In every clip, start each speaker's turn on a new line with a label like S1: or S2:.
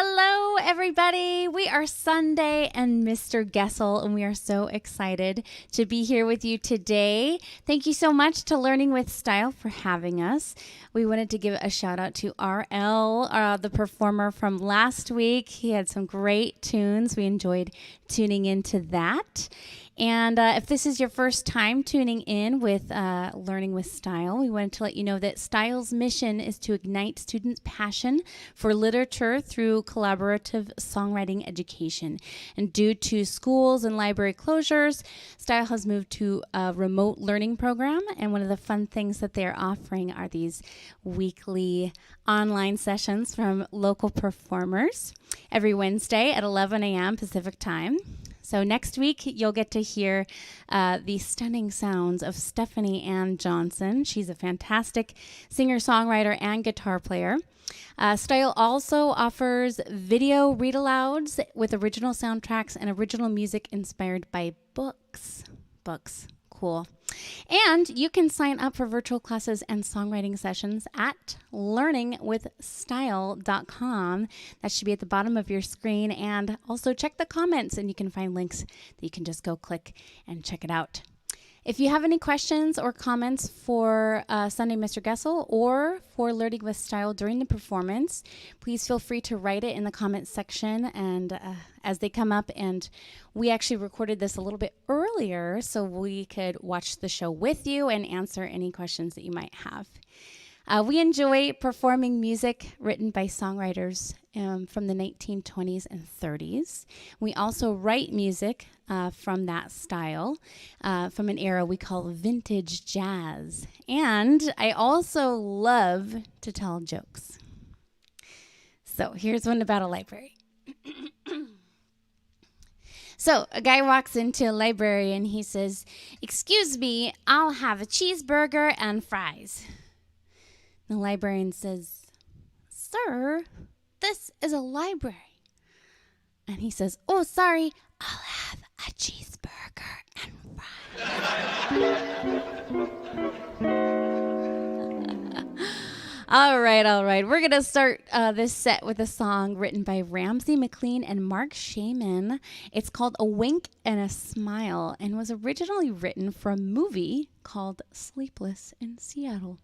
S1: Hello, everybody. We are Sundae and Mr. Goessl, and we are so excited to be here with you today. Thank you so much to Learning with Style for having us. We wanted to give a shout out to RL, the performer from last week. He had some great tunes. We enjoyed tuning into that. And if this is your first time tuning in with Learning with Style, we wanted to let you know that Style's mission is to ignite students' passion for literature through collaborative songwriting education. And due to schools and library closures, Style has moved to a remote learning program. And one of the fun things that they're offering are these weekly online sessions from local performers every Wednesday at 11 a.m. Pacific time. So next week, you'll get to hear the stunning sounds of Stephanie Ann Johnson. She's a fantastic singer-songwriter and guitar player. Style also offers video read-alouds with original soundtracks and original music inspired by books. Cool. And you can sign up for virtual classes and songwriting sessions at learningwithstyle.com. That should be at the bottom of your screen. And also check the comments and you can find links that you can just go click and check it out. If you have any questions or comments for Sundae Mr. Goessl or for Learning with Style during the performance, please feel free to write it in the comments section and as they come up. And we actually recorded this a little bit earlier so we could watch the show with you and answer any questions that you might have. We enjoy performing music written by songwriters from the 1920s and 30s. We also write music from that style, from an era we call vintage jazz. And I also love to tell jokes. So here's one about a library. So a guy walks into a library and he says, "Excuse me, I'll have a cheeseburger and fries." The librarian says, "Sir, this is a library." And he says, "Oh, sorry, I'll have a cheeseburger and fries." All right. We're going to start this set with a song written by Ramsey McLean and Mark Shaman. It's called A Wink and a Smile and was originally written for a movie called Sleepless in Seattle.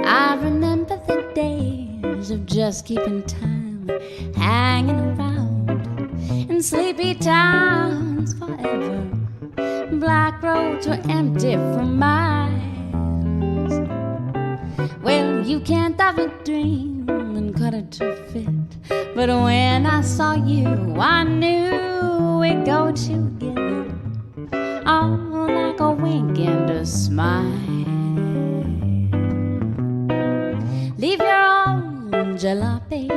S1: I remember the days of just keeping time, hanging around in sleepy towns forever. Black roads were empty for miles. Well, you can't have a dream and cut it to fit, but when I saw you, I knew we'd go together. Oh, like a wink and a smile. Leave your old jalopy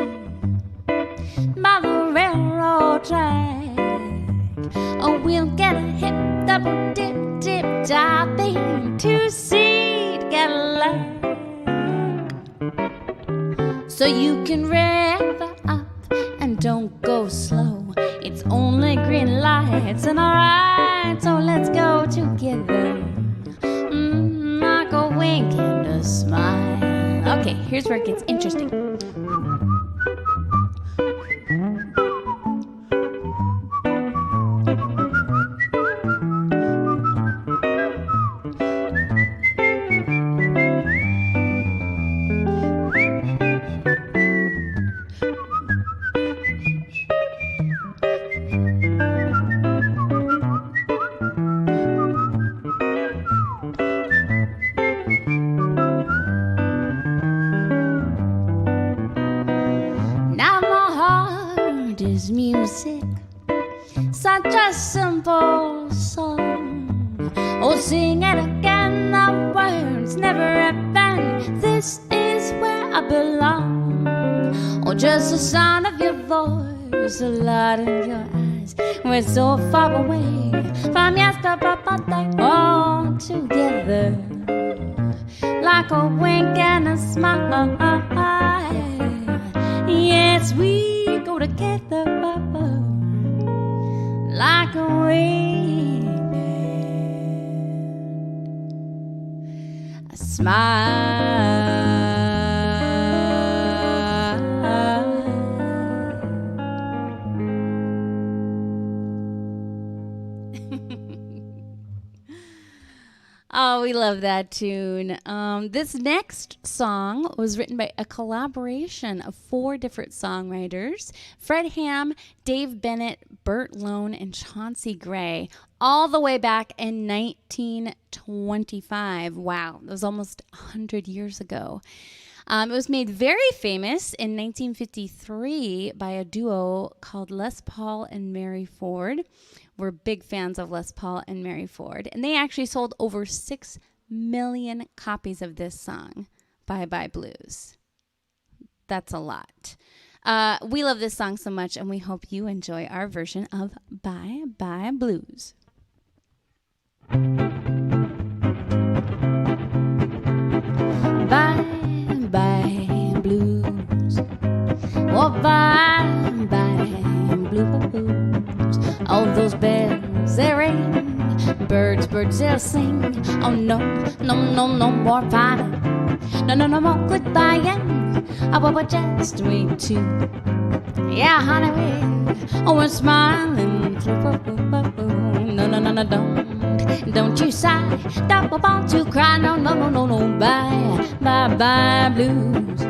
S1: by the railroad track. Oh, we'll get a hip, double dip, topping, two-seat Cadillac. So you can rev up and don't go slow. It's only green lights and alright, so let's go together. Like a wink and a smile. Okay, here's where it gets interesting. Music, such a simple song. Oh, sing it again, the words never end. This is where I belong. Oh, just the sound of your voice, the light in your eyes. We're so far away from yesterday, all together, like a wink and a smile. Yes, we go together like a wink Smile. Oh, we love that tune. This next song was written by a collaboration of 4 different songwriters: Fred Ham, Dave Bennett, Burt Lone, and Chauncey Gray, all the way back in 1925. Wow, that was almost 100 years ago. It was made very famous in 1953 by a duo called Les Paul and Mary Ford. We're big fans of Les Paul and Mary Ford. And they actually sold over 6 million copies of this song, Bye Bye Blues. That's a lot. We love this song so much, and we hope you enjoy our version of Bye Bye Blues. Bye bye blues. Oh, bye bye blues. All those bells they ring, birds they'll sing. Oh no, no, no, no more fighting. No, no, no more goodbying. Oh, but just we two. Yeah, honey, we're smiling. No, no, no, no, don't you sigh. Don't want to cry. No, no, no, no, no. Bye, bye, bye, blues.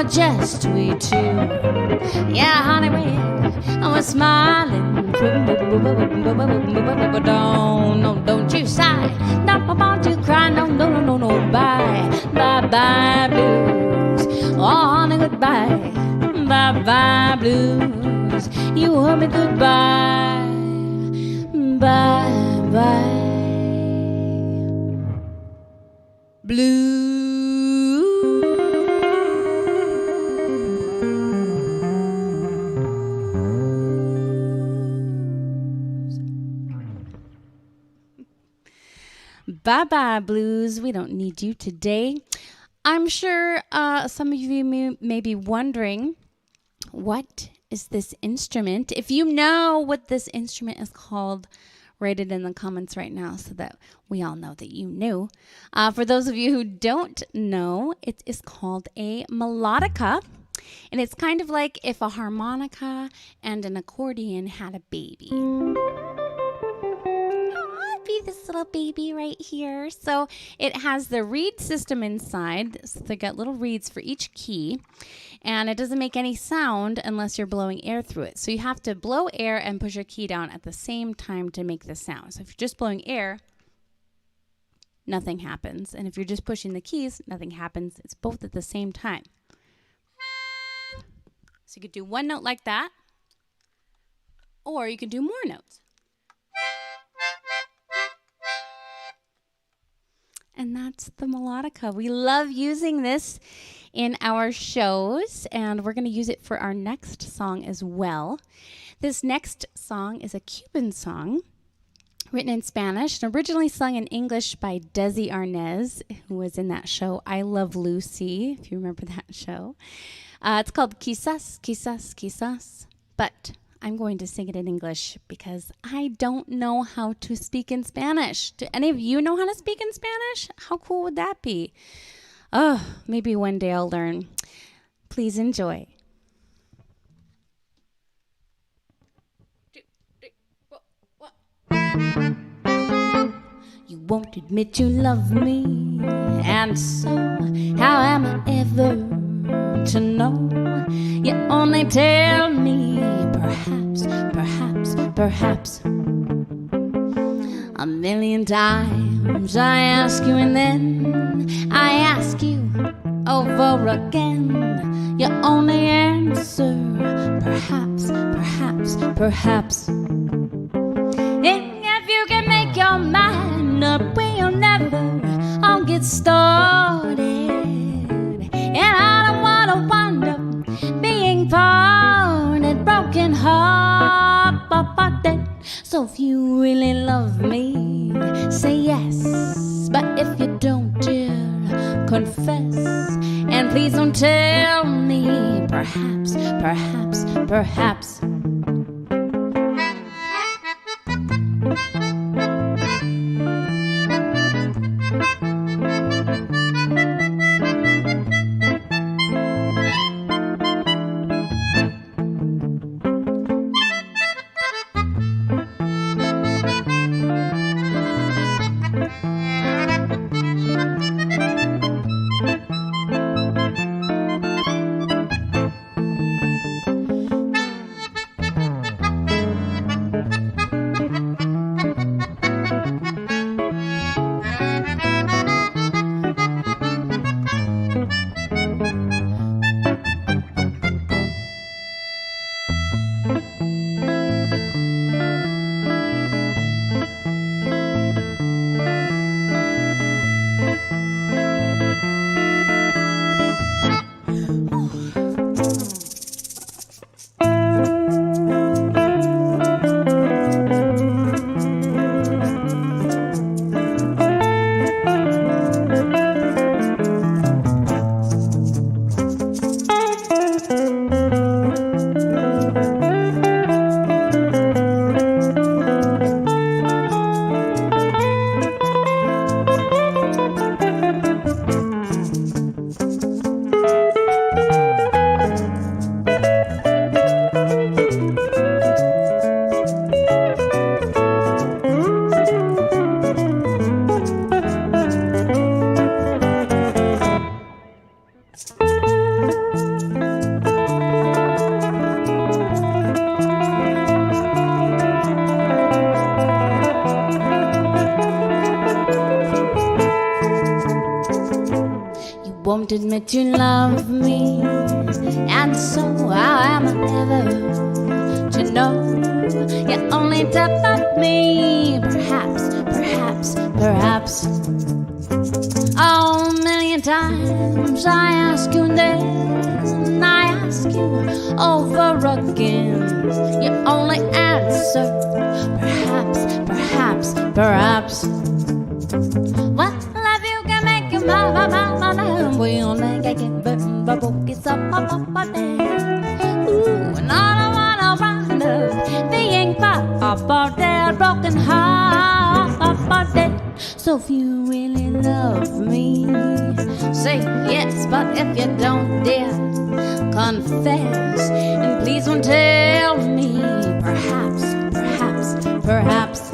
S1: Just we two. Yeah, honey, we're smiling. Don't you sigh. Don't want to cry. No, no, no, no, no. Bye, bye, bye, blues. Oh, honey, goodbye. Bye, bye, blues. You heard me goodbye. Bye, bye, blues. Bye-bye, blues. We don't need you today. I'm sure some of you may be wondering, what is this instrument? If you know what this instrument is called, write it in the comments right now so that we all know that you knew. For those of you who don't know, it is called a melodica. And it's kind of like if a harmonica and an accordion had a baby. Be this little baby right here. So it has the reed system inside. So they got little reeds for each key, and it doesn't make any sound unless you're blowing air through it. So you have to blow air and push your key down at the same time to make the sound. So if you're just blowing air, nothing happens. And if you're just pushing the keys, nothing happens. It's both at the same time. you could do one note like that, or you could do more notes. And that's the melodica. We love using this in our shows, and we're going to use it for our next song as well. This next song is a Cuban song written in Spanish and originally sung in English by Desi Arnaz, who was in that show I Love Lucy, if you remember that show. It's called Quizás, Quizás, Quizás, but I'm going to sing it in English because I don't know how to speak in Spanish. Do any of you know how to speak in Spanish? How cool would that be? Oh, maybe one day I'll learn. Please enjoy. You won't admit you love me, and so how am I ever to know? You only tell me perhaps, perhaps, perhaps. A million times I ask you and then I ask you over again. You only answer perhaps, perhaps, perhaps. If you can make your mind up, we'll never all get started. And I don't want to wind up being parted, broken hearted. So if you really love me, say yes. But if you don't, dear, confess. And please don't tell me perhaps, perhaps, perhaps. Won't admit you love me, and so how am I ever to know? You only tap at me, perhaps, perhaps, perhaps. Oh, a million times I ask you, and then I ask you over again. You only answer perhaps, perhaps, perhaps. What love you can make you we only get it's up, ooh, and I don't wanna wind up being about that broken heart. So if you really love me, say yes. But if you don't, dear, confess. And please don't tell me perhaps, perhaps, perhaps.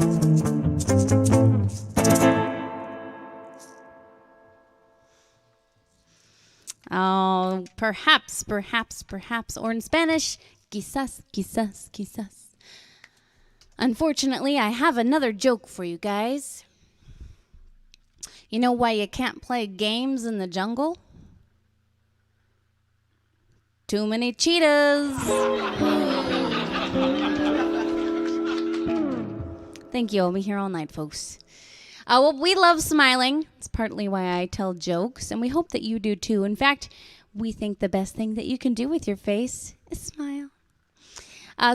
S1: Oh, perhaps, perhaps, perhaps, or in Spanish, quizás, quizás, quizás. Unfortunately, I have another joke for you guys. You know why you can't play games in the jungle? too many cheetahs. Thank you. I'll be here all night, folks. Well, we love smiling. It's partly why I tell jokes, and we hope that you do too. In fact, we think the best thing that you can do with your face is smile.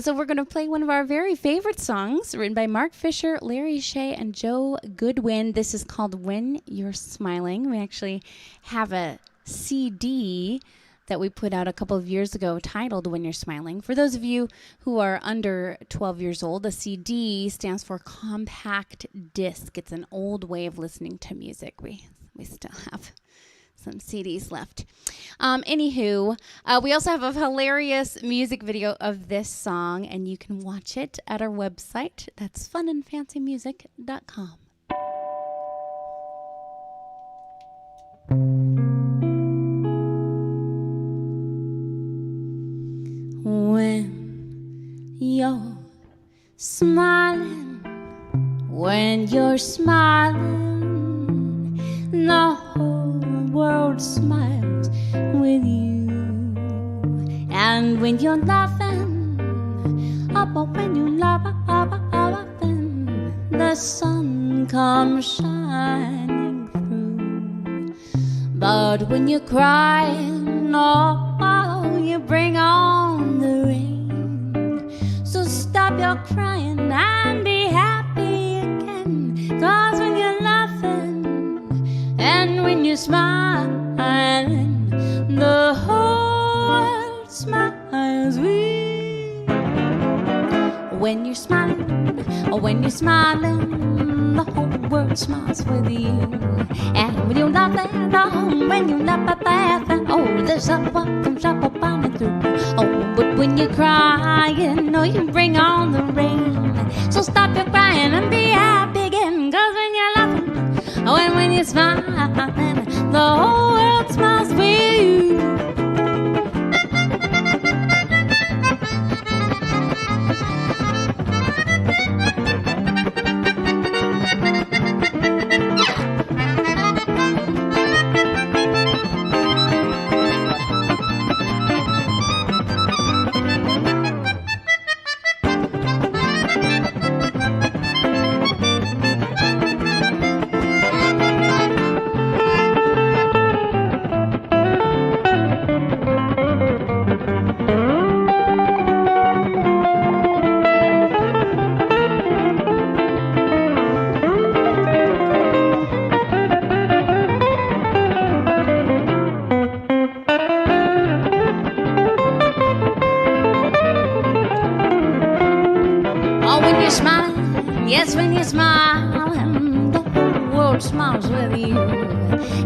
S1: So we're going to play one of our very favorite songs written by Mark Fisher, Larry Shea, and Joe Goodwin. This is called When You're Smiling. We actually have a CD that we put out a couple of years ago titled When You're Smiling. For those of you who are under 12 years old, a CD stands for compact disc. It's an old way of listening to music. We still have some CDs left. Anywho, we also have a hilarious music video of this song, and you can watch it at our website. That's funandfancymusic.com. When you're smiling, when you're smiling, the whole world smiles with you. And when you're laughing, when you laughing, the sun comes shining through. But when you're crying, oh, you bring on the rain. So stop your crying and be happy again. 'Cause when you're laughing and when you're smiling, the whole world smiles with you. When you're smiling, when you're smiling, the whole world smiles with you. And when you're laughing, when you're laughing, oh, the sun comes up and through. Oh, but when you're crying, oh, you bring on the rain. So stop your crying and be happy again. 'Cause when you're laughing, and when you're smiling, the whole world smiles with you. Yes, when you're smiling, the whole world smiles with you.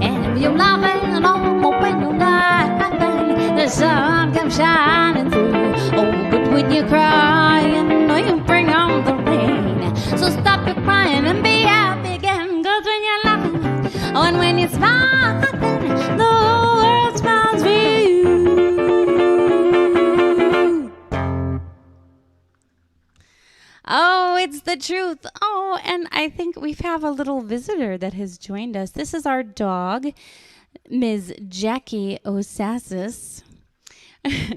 S1: And when you're laughing, oh, when you're laughing, the sun comes shining through. Oh, but when you're crying, oh, you bring on the rain. So stop your crying and be happy again. 'Cause when you're laughing, oh, and when you're smiling, the whole world smiles with you. Oh, it's the truth. Oh, and I think we have a little visitor that has joined us. This is our dog, Ms. Jackie Osassis.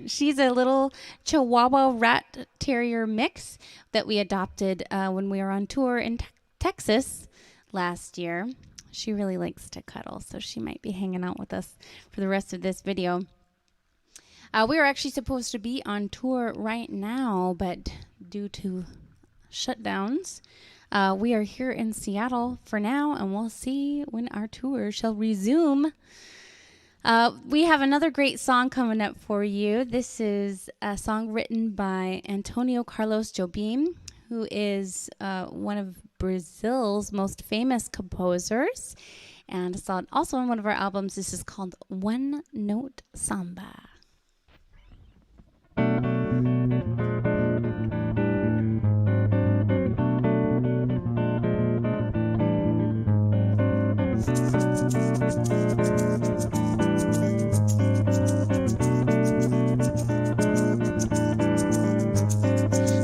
S1: She's a little Chihuahua rat terrier mix that we adopted when we were on tour in Texas last year. She really likes to cuddle, so she might be hanging out with us for the rest of this video. We are actually supposed to be on tour right now, but due to shutdowns, we are here in Seattle for now, and we'll see when our tour shall resume. We have another great song coming up for you. This is a song written by Antonio Carlos Jobim, who is one of Brazil's most famous composers, and it's also on one of our albums. This is called One Note Samba.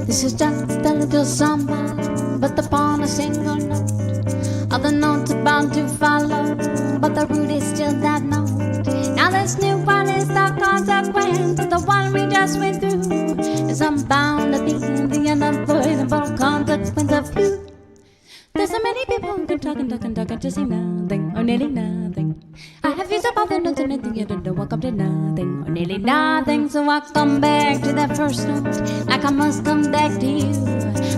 S1: This is just a little samba, but upon a single note. Other notes are bound to follow, but the root is still that note. Now the this new one is the consequence of the one we just went through. Yes, I'm bound to be the unavoidable consequence of you. There's so many people who can talk and talk and talk and just say nothing or nearly nothing. I have used up all the notes and nothing yet and don't walk up to nothing or nearly nothing. So I come back to that first note, like I must come back to you.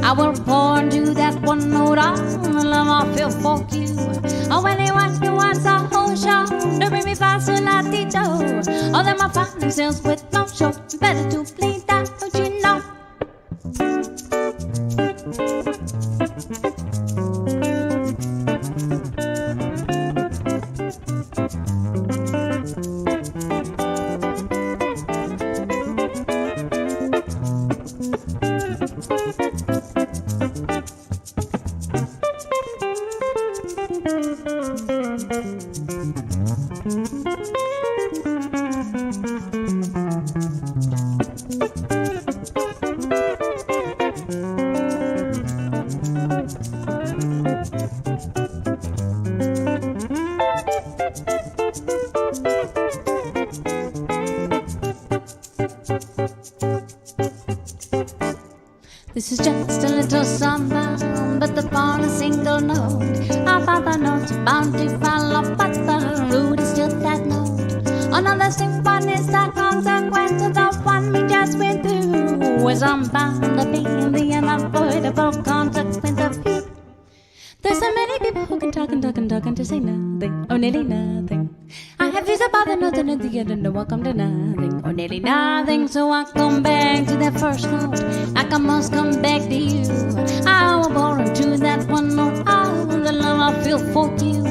S1: I will pour into that one note all the love I feel for you. Oh, when they watch me once the whole show, don't bring me fast and la di do. Oh, them I find themselves with no show. Better to play that, don't you know? This is just a little Samba, but upon a single note. I found the notes bound to follow, but the root is still that note. Another one is the consequence of the one we just went through. As I'm bound to be the unavoidable consequence of you. There's so many people who can talk and talk and talk and just say nothing or nearly nothing. I have used up all the notes and at the end and don't come to nothing or nearly nothing. So I come back to that first note, like I must come back to you. I will pour into that one note all the love I feel for you.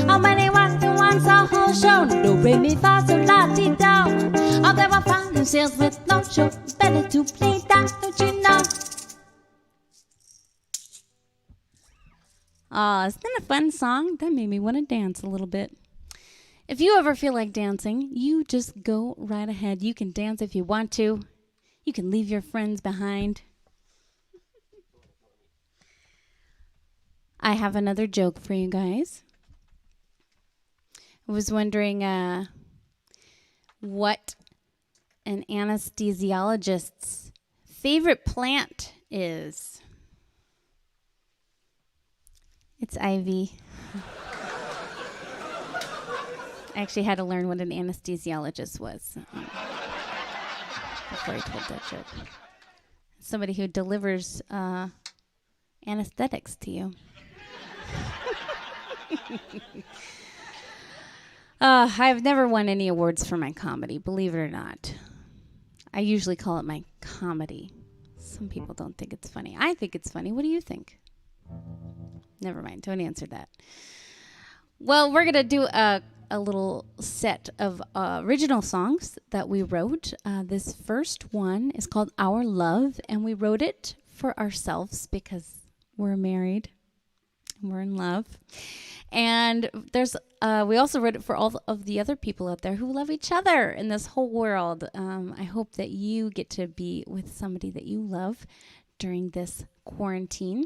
S1: How many want to once a whole show? Don't bring me fast so la-ti down. I'll never find themselves with no show. Better to play that, don't you know? Aw, isn't that a fun song? That made me want to dance a little bit. If you ever feel like dancing, you just go right ahead. You can dance if you want to. You can leave your friends behind. I have another joke for you guys. I was wondering what an anesthesiologist's favorite plant is. It's ivy. I actually had to learn what an anesthesiologist was before I told that joke. Somebody who delivers anesthetics to you. I've never won any awards for my comedy, believe it or not. I usually call it my comedy. Some people don't think it's funny. I think it's funny. What do you think? Never mind. Don't answer that. Well, we're going to do a little set of original songs that we wrote. This first one is called Our Love, and we wrote it for ourselves because we're married and we're in love. And there's we also wrote it for all of the other people out there who love each other in this whole world. I hope that you get to be with somebody that you love during this quarantine.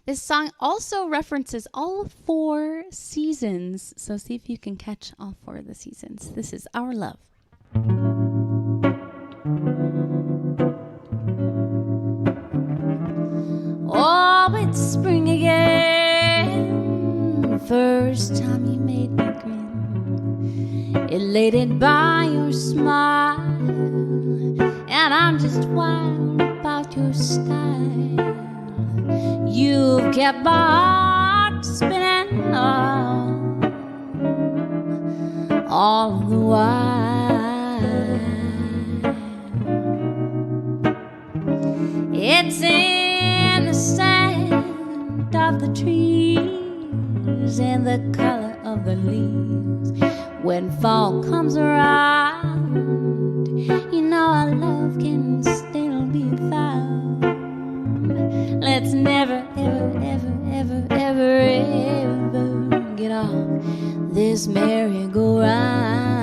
S1: This song also references all 4 seasons, so see if you can catch all 4 of the seasons. This is Our Love. Oh, it's spring again. First time you made me grin, elated by your smile, and I'm just wild about your style. You've kept my heart spinning all the while. It's in the scent of the trees and the color of the leaves. When fall comes around, you know our love can still be found. Let's never, ever, ever, ever, ever, ever get off this merry-go-round.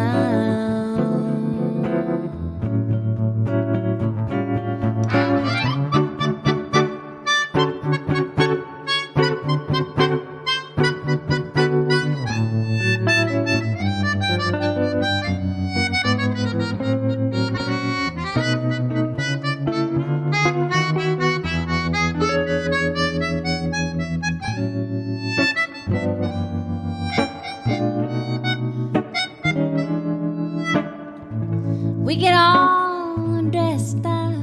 S1: We get all dressed up,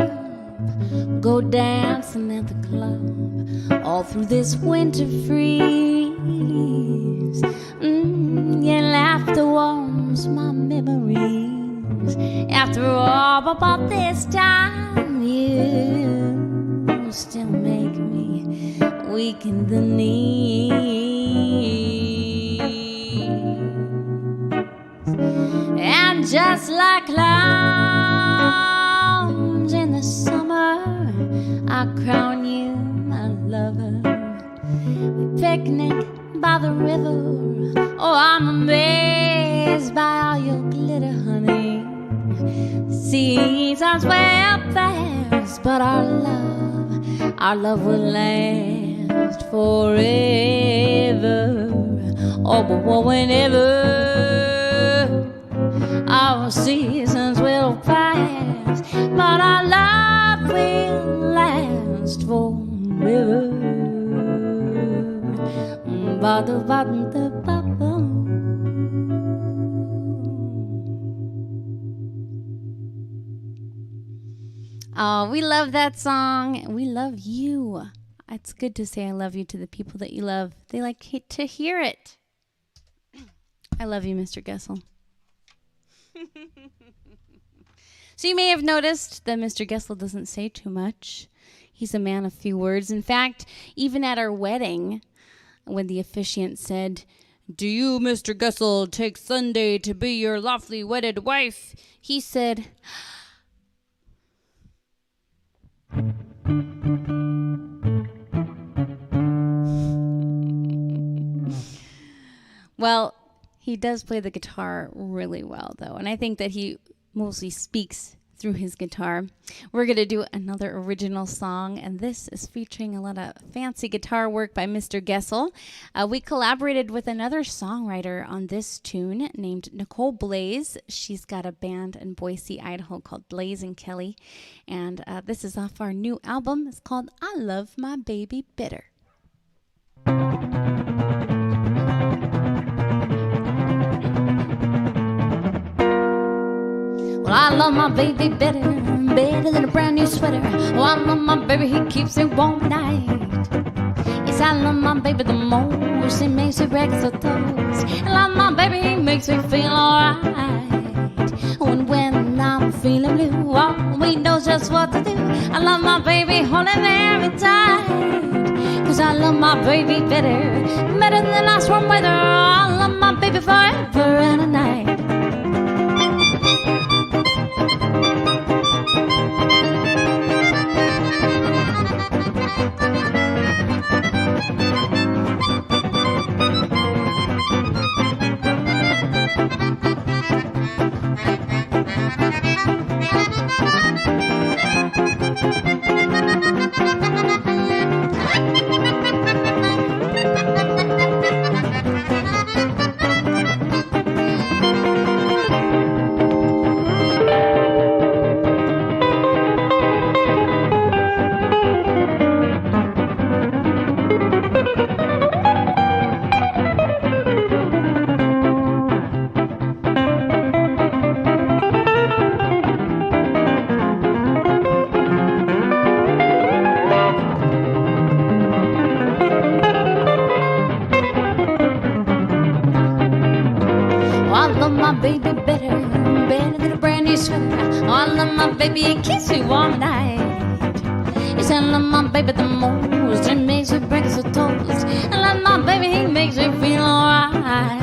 S1: go dancing at the club, all through this winter freeze. Yeah, laughter warms my memories. After all, about this time, you still make me weak in the knees. And just like clouds in the summer, I crown you my lover. We picnic by the river. Oh, I'm amazed by all your glitter, honey. Seasons way up fast, but our love will last forever. Oh, but whenever our seasons will pass, but our love will last forever. Oh, we love that song. We love you. It's good to say I love you to the people that you love. They like to hear it. I love you, Mr. Goessl. So you may have noticed that Mr. Goessl doesn't say too much. He's a man of few words. In fact, even at our wedding, when the officiant said, "Do you, Mr. Goessl, take Sundae to be your lawfully wedded wife?" he said, well, he does play the guitar really well, though, and I think that he mostly speaks through his guitar. We're going to do another original song, and this is featuring a lot of fancy guitar work by Mr. Goessl. We collaborated with another songwriter on this tune named Nicole Blaze. She's got a band in Boise, Idaho called Blaze and Kelly, and this is off our new album. It's called I Love My Baby Bitter. Well, I love my baby better than a brand new sweater. Oh, I love my baby, he keeps it warm at night. Yes, I love my baby the most, he makes me break the toes. I love my baby, he makes me feel alright. When I'm feeling blue, oh, he knows just what to do. I love my baby, hold him very tight. Cause I love my baby better than ice warm weather. I love my baby forever and a night. Baby, it keeps me warm at night. Yes, I love my baby the most. It makes me break the toes. I love my baby, he makes me feel alright.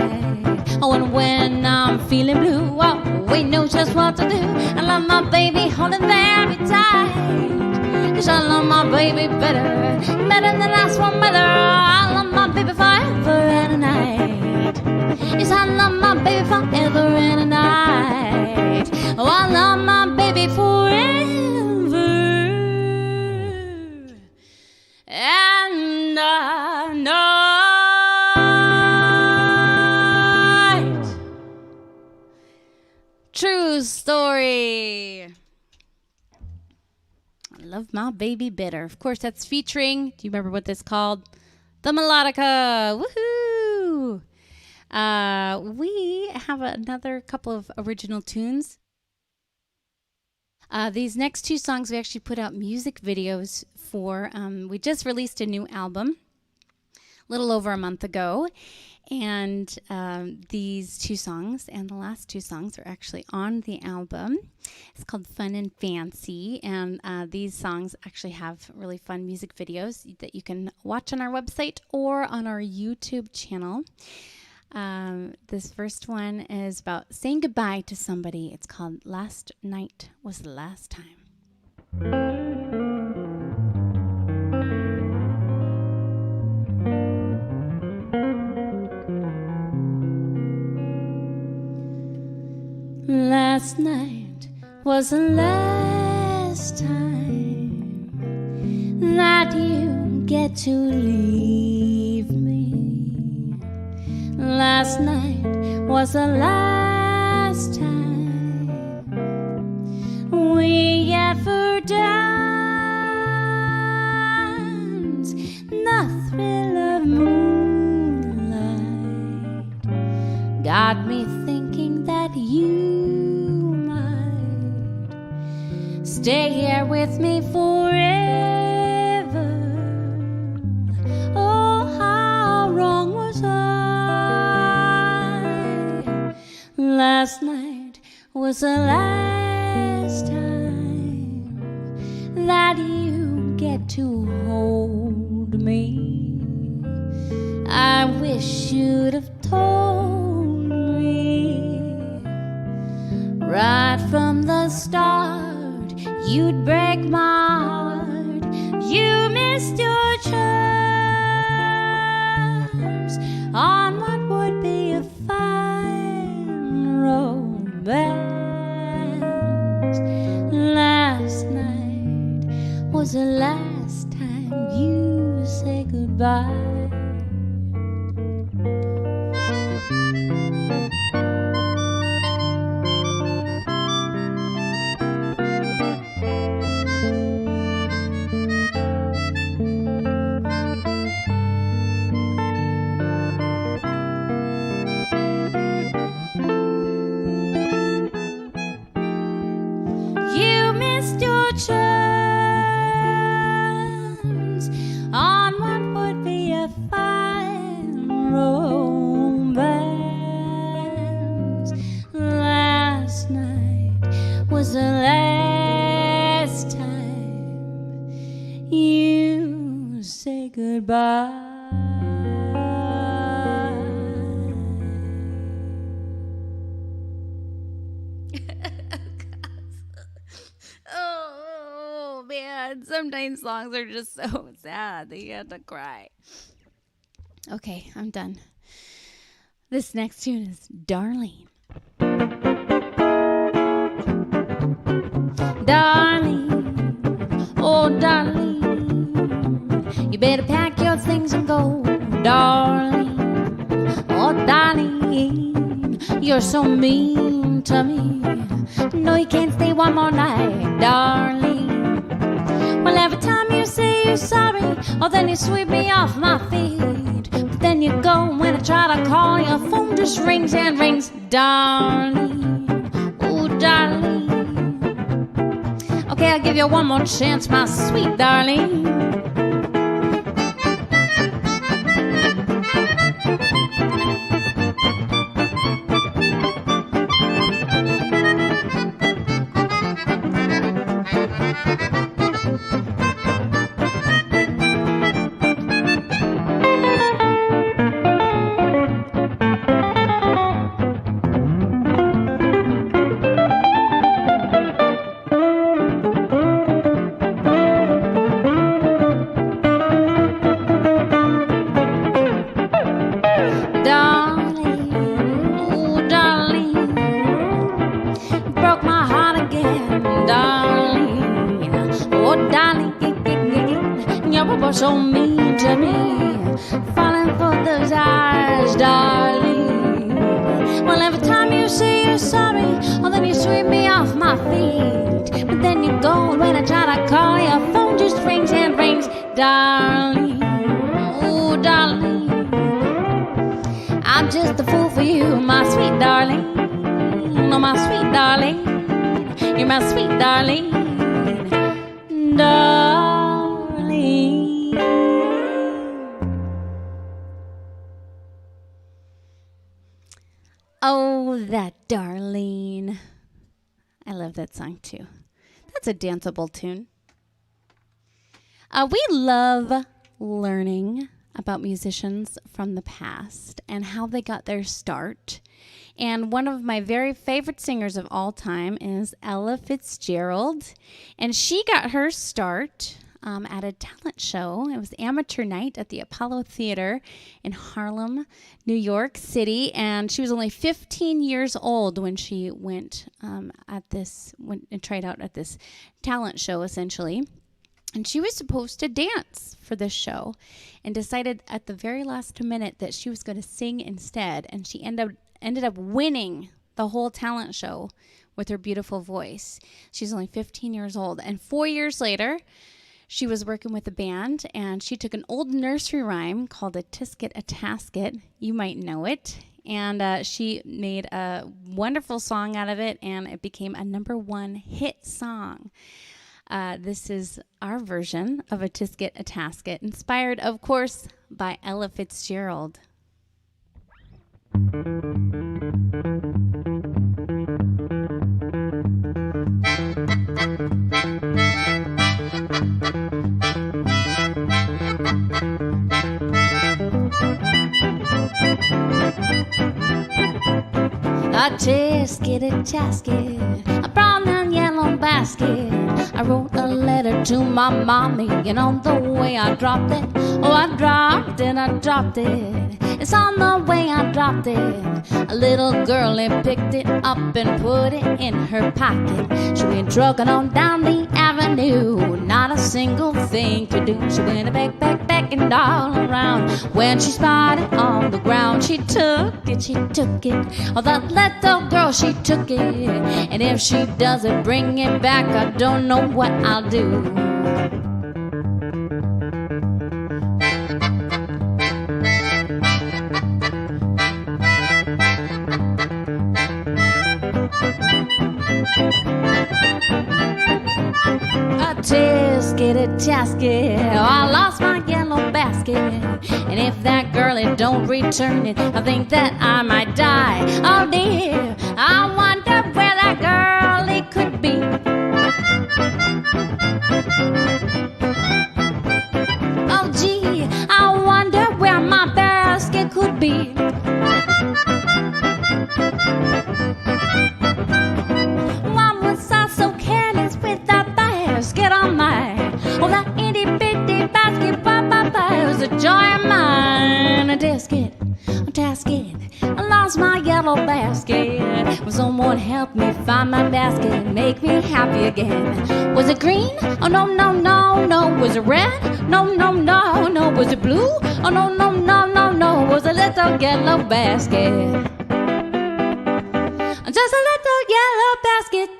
S1: Oh, and when I'm feeling blue, oh, we know just what to do. I love my baby, hold it very tight. Cause I love my baby better than ice warm weather. I love my baby forever and a night. Yes, I love my baby forever and a night. Oh, I love my baby forever and a night. True story. I love my baby bitter. Of course, that's featuring, do you remember what this called? The melodica. Woohoo! We have another couple of original tunes. These next two songs we actually put out music videos for. We just released a new album a little over a month ago. And these two songs and the last two songs are actually on the album. It's called Fun and Fancy. And these songs actually have really fun music videos that you can watch on our website or on our YouTube channel. This first one is about saying goodbye to somebody. It's called Last Night Was the Last Time. Last night was the last time that you get to leave me. Last night was the last time we ever danced. The thrill of moonlight got me thinking that you stay here with me forever. Oh, how wrong was I? Last night was the last time that you get to hold me. I wish you'd have told me right from the start. You'd break my heart. You missed your chance on what would be a fine romance. Last night was the last time you said goodbye. Chance on what would be a fine romance. Last night was the last time you say goodbye. Sometimes songs are just so sad that you have to cry. Okay, I'm done. This next tune is Darling. Darling, oh darling, you better pack your things and go. Darling, oh darling, you're so mean to me. No, you can't stay one more night, darling. Well, every time you say you're sorry, oh, then you sweep me off my feet. But then you go when I try to call, your phone just rings and rings. Darling, oh, darling. Okay, I'll give you one more chance, my sweet darling. So mean to me, falling for those eyes, darling. Well, every time you say you're sorry, oh, then you sweep me off my feet. But then you go when I try to call, your phone just rings and rings, darling. Oh, darling, I'm just a fool for you, my sweet darling. Oh, my sweet darling. You're my sweet darling, darling. Oh, that Darlene. I love that song too. That's a danceable tune. We love learning about musicians from the past and how they got their start. And one of my very favorite singers of all time is Ella Fitzgerald. And she got her start at a talent show. It was amateur night at the Apollo Theater in Harlem, New York City. And she was only 15 years old when she went and tried out at this talent show, essentially. And she was supposed to dance for this show and decided at the very last minute that she was going to sing instead. And she ended up winning the whole talent show with her beautiful voice. She's only 15 years old. And 4 years later, she was working with a band, and she took an old nursery rhyme called a Tisket, a Tasket. You might know it. And she made a wonderful song out of it, and it became a #1 hit song. This is our version of a Tisket, a Tasket, inspired, of course, by Ella Fitzgerald. A tisket, a tasket, a brown and yellow basket. I wrote a letter to my mommy, and on the way I dropped it. Oh, I dropped it. It's on the way I dropped it. A little girlie picked it up and put it in her pocket. She went trucking on down the avenue, not a single thing to do. She went back and all around. When she spotted on the ground, she took it. Oh, that little girl, she took it. And if she doesn't bring it back, I don't know what I'll do. A tisket, a tasket, oh, I lost my yellow basket. And if that girlie don't return it, I think that I might die. Oh dear, I wonder where that girlie could be. Oh gee, I wonder where my basket could be. Why was I so careless with that basket on mine? Oh, that itty bitty basket, it was a joy of mine. A tisket, a tasket, I lost my yellow basket. Will someone help me find my basket, make me happy again? Was it green? Oh no, no, no, no. Was it red? No, no, no, no. Was it blue? Oh no, no, no, no, no. Was a little yellow basket. Just a little yellow basket.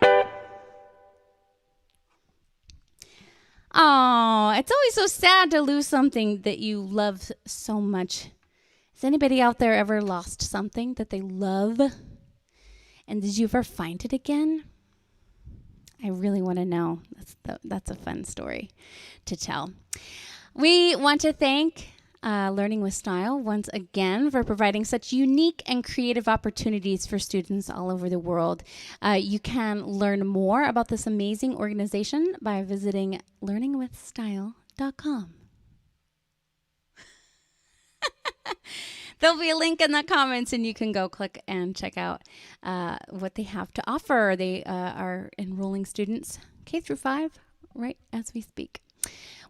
S1: Oh, it's always so sad to lose something that you love so much. Has anybody out there ever lost something that they love? And did you ever find it again? I really want to know. That's a fun story to tell. We want to thank Learning with Style once again for providing such unique and creative opportunities for students all over the world. You can learn more about this amazing organization by visiting learningwithstyle.com. There'll be a link in the comments, and you can go click and check out what they have to offer. They are enrolling students K through 5 right as we speak.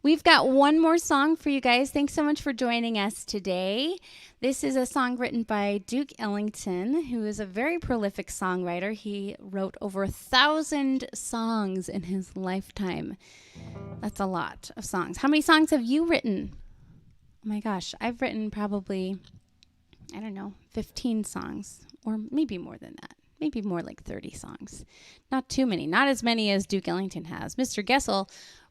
S1: We've got one more song for you guys. Thanks so much for joining us today. This is a song written by Duke Ellington, who is a very prolific songwriter. He wrote over 1,000 songs in his lifetime. That's a lot of songs. How many songs have you written? Oh my gosh, I've written probably, 15 songs, or maybe more than that. Maybe more like 30 songs. Not too many. Not as many as Duke Ellington has. Mr. Goessl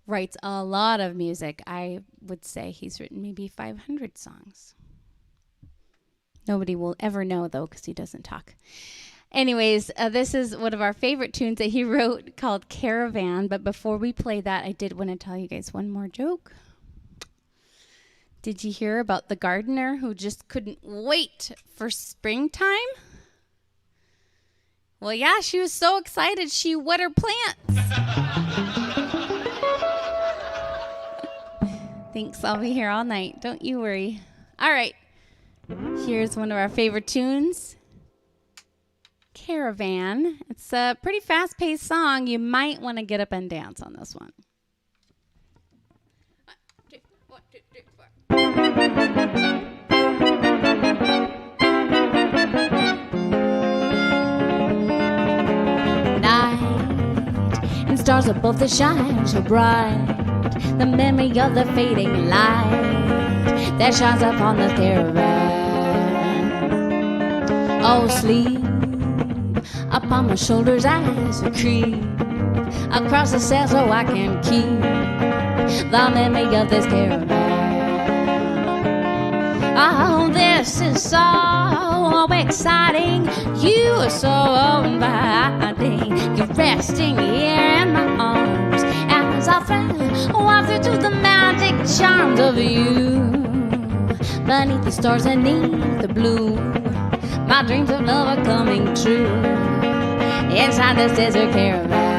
S1: writes a lot of music. I would say he's written maybe 500 songs. Nobody will ever know, though, because he doesn't talk. Anyways, this is one of our favorite tunes that he wrote called Caravan. But before we play that, I did want to tell you guys one more joke. Did you hear about the gardener who just couldn't wait for springtime? Well, yeah, she was so excited she wet her plants. Thanks, I'll be here all night. Don't you worry. All right, here's one of our favorite tunes. Caravan. It's a pretty fast-paced song. You might want to get up and dance on this one. 1, 2, 3, 4. Night and stars above the shine so bright. The memory of the fading light that shines upon the caravan. Oh, sleep upon my shoulders as I creep across the sand so I can keep the memory of this caravan. Oh, this is so exciting. You are so inviting. You're resting here in my arms as I fell wafted to the magic charms of you. Beneath the stars and beneath the blue, my dreams of love are coming true. Inside this desert caravan.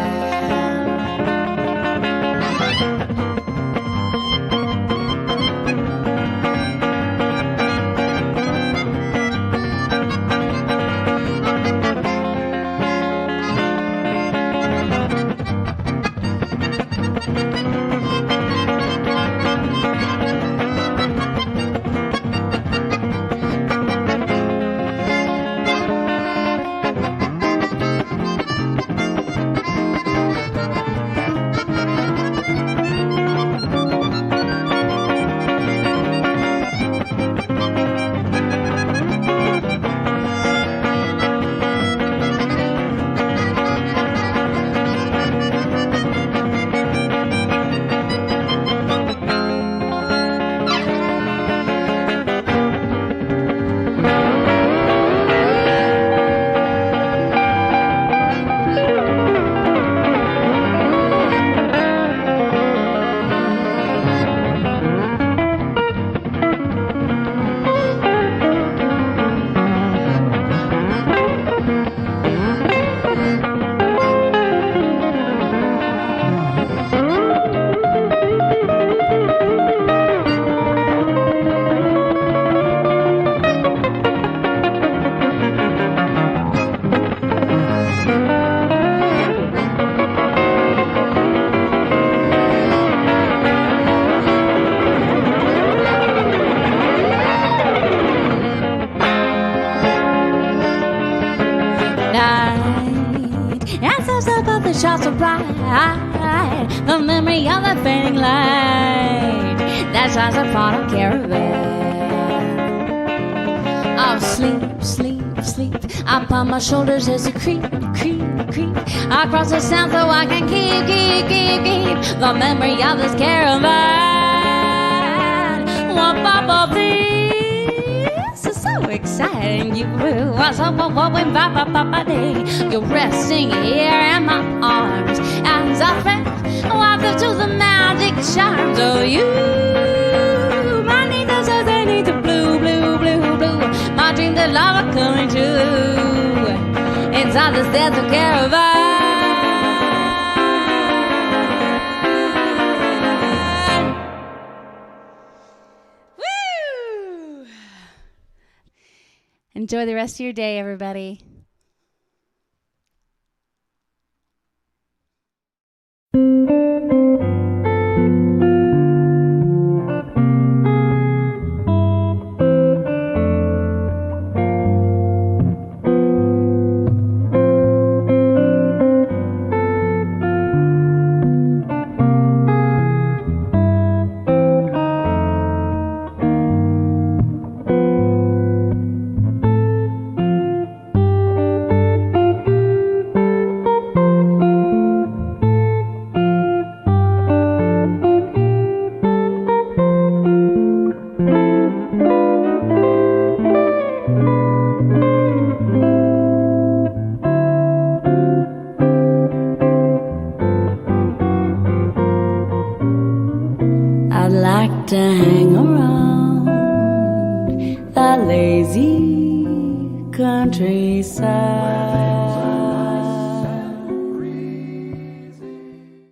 S1: Shots of bright, the memory of the fading light that shines upon a caravan. Oh, sleep, sleep, sleep upon my shoulders as I creep, creep, creep across the sand so I can keep the memory of this caravan. One pop of this is so exciting. You are so you're resting here in my arms as I fell wafted to the magic charms of you. My need is as I need the blue, blue, blue, blue. My dreams of love are coming true inside this desert caravan. Woo! Enjoy the rest of your day, everybody.
S2: I'd like to hang around that lazy countryside.